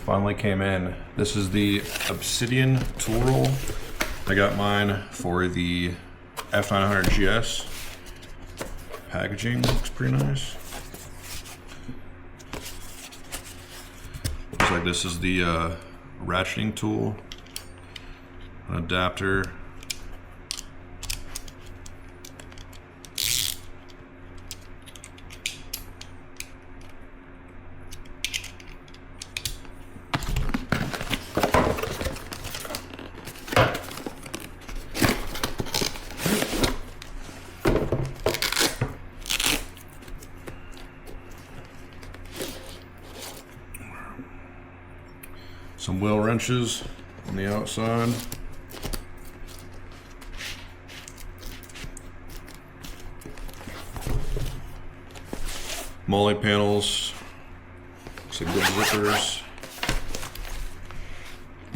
finally came in. This is the Obsidian tool roll. I got mine for the F900 GS. Packaging looks pretty nice. Looks like this is the ratcheting tool, an adapter. Some wheel wrenches on the outside. Molly panels. Looks like good zippers.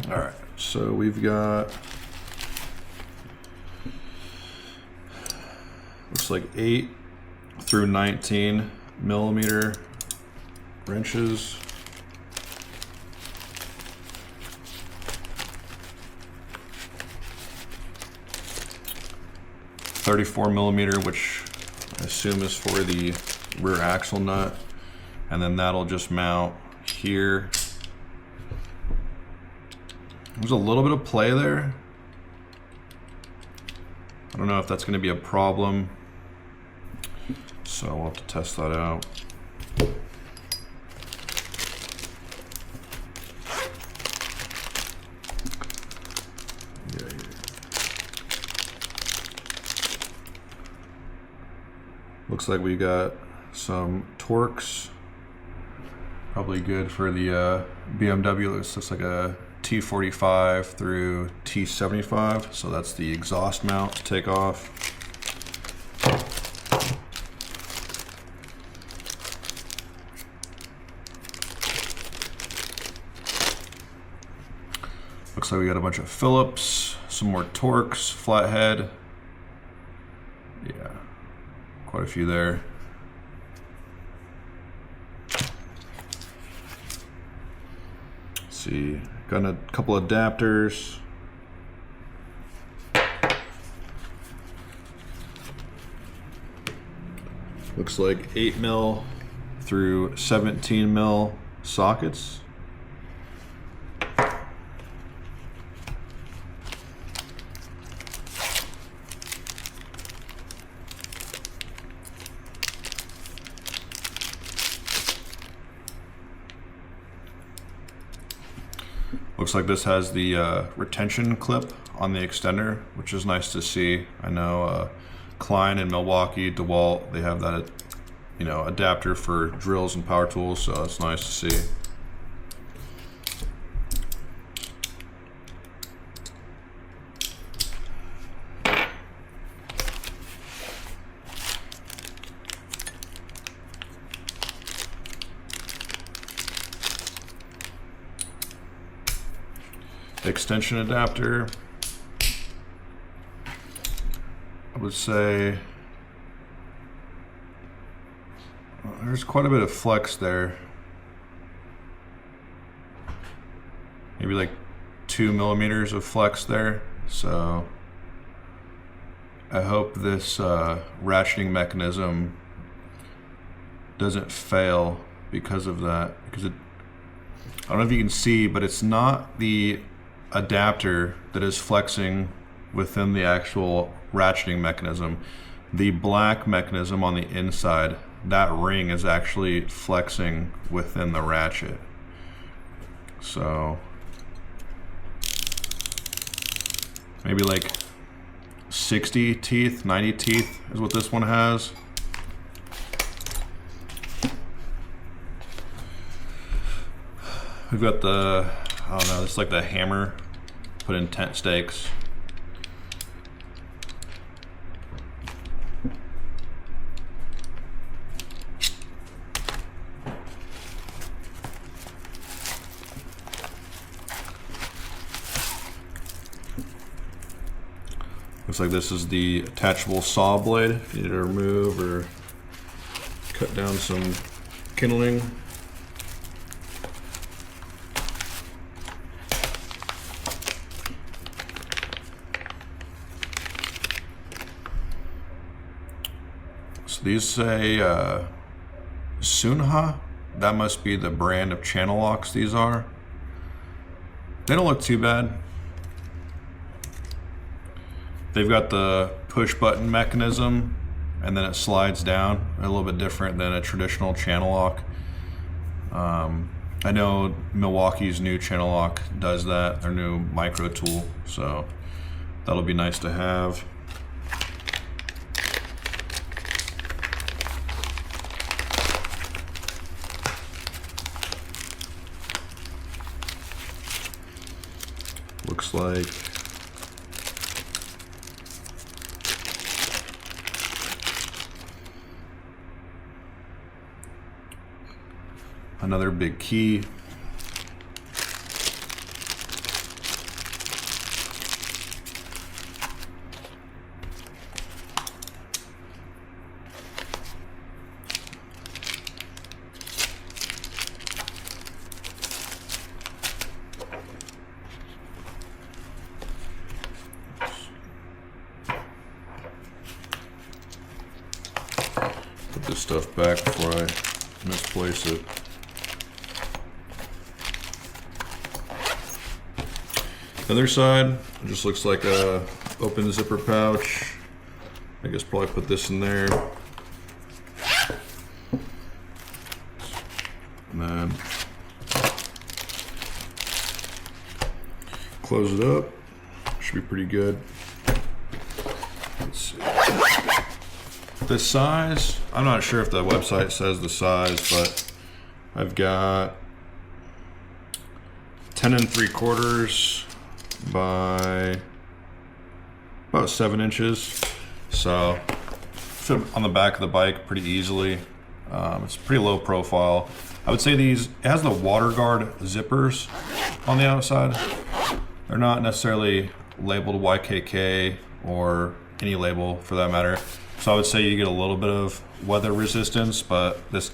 Alright, so we've got, looks like 8 through 19 millimeter wrenches. .34 millimeter, which I assume is for the rear axle nut, and then that'll just mount here. There's a little bit of play there. I don't know if that's going to be a problem, so we'll have to test that out. Looks like we got some Torx, probably good for the BMW. This looks like a T45 through T75, so that's the exhaust mount to take off. Looks like we got a bunch of Phillips, some more Torx, flathead. Yeah. Quite a few there. Let's see, got a couple adapters. Looks like 8 mil through 17 mil sockets. Looks like this has the retention clip on the extender, which is nice to see. I know Klein and Milwaukee, DeWalt, they have that, you know, adapter for drills and power tools, so it's nice to see. Extension adapter, I would say there's quite a bit of flex there, maybe like 2 millimeters of flex there, so I hope this ratcheting mechanism doesn't fail because of that, because I don't know if you can see, but it's not the adapter that is flexing within the actual ratcheting mechanism. The black mechanism on the inside, that ring is actually flexing within the ratchet. So maybe like 60 teeth, 90 teeth is what this one has. We've got the, I don't know, it's like the hammer put in tent stakes. Looks like this is the attachable saw blade if you need to remove or cut down some kindling. These say Sunha. That must be the brand of channel locks these are. They don't look too bad. They've got the push button mechanism and then it slides down, a little bit different than a traditional channel lock. I know Milwaukee's new channel lock does that, their new micro tool, so that'll be nice to have. Looks like another big key. Put this stuff back before I misplace it. The other side, it just looks like a open zipper pouch. I guess probably put this in there. And then close it up. Should be pretty good. Let's see. This size, I'm not sure if the website says the size, but I've got 10 3/4 by about 7 inches, so fit on the back of the bike pretty easily. It's pretty low profile. I would say it has the water guard zippers on the outside. They're not necessarily labeled YKK or any label for that matter, so I would say you get a little bit of weather resistance, but this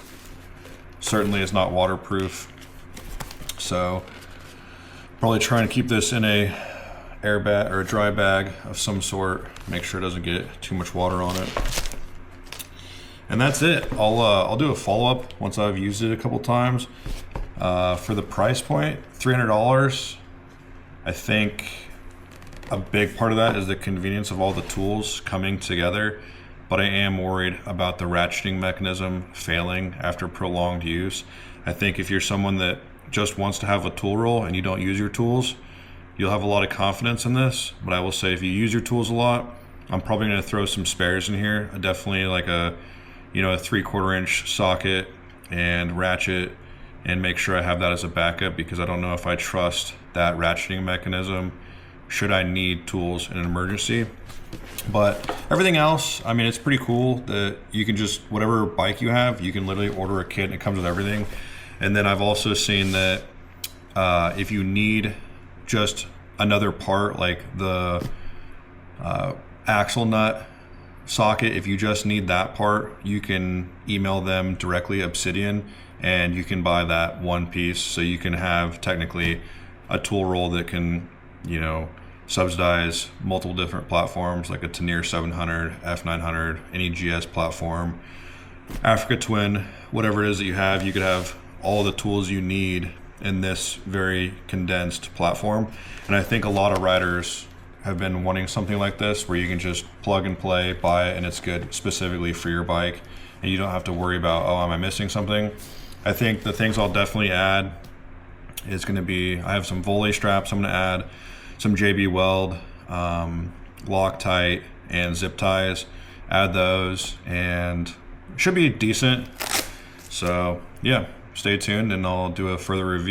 certainly is not waterproof. So probably trying to keep this in a air bag or a dry bag of some sort. Make sure it doesn't get too much water on it. And that's it. I'll do a follow-up once I've used it a couple times. For the price point, $300. I think a big part of that is the convenience of all the tools coming together, but I am worried about the ratcheting mechanism failing after prolonged use. I think if you're someone that just wants to have a tool roll and you don't use your tools, you'll have a lot of confidence in this. But I will say if you use your tools a lot, I'm probably going to throw some spares in here. Definitely like a 3/4 inch socket and ratchet, and make sure I have that as a backup, because I don't know if I trust that ratcheting mechanism should I need tools in an emergency. But everything else, I mean, it's pretty cool that you can just, whatever bike you have, you can literally order a kit and it comes with everything. And then I've also seen that if you need just another part, like the axle nut socket, if you just need that part, you can email them directly, Obsidian, and you can buy that one piece. So you can have technically a tool roll that can, subsidize multiple different platforms, like a Tenier 700, F900, any GS platform, Africa Twin, whatever it is that you have. You could have all the tools you need in this very condensed platform. And I think a lot of riders have been wanting something like this, where you can just plug and play, buy it, and it's good specifically for your bike, and you don't have to worry about, oh, am I missing something? I think the things I'll definitely add is going to be, I have some volley straps I'm going to add, some JB Weld, Loctite, and zip ties. Add those, and it should be decent. So yeah, stay tuned and I'll do a further review.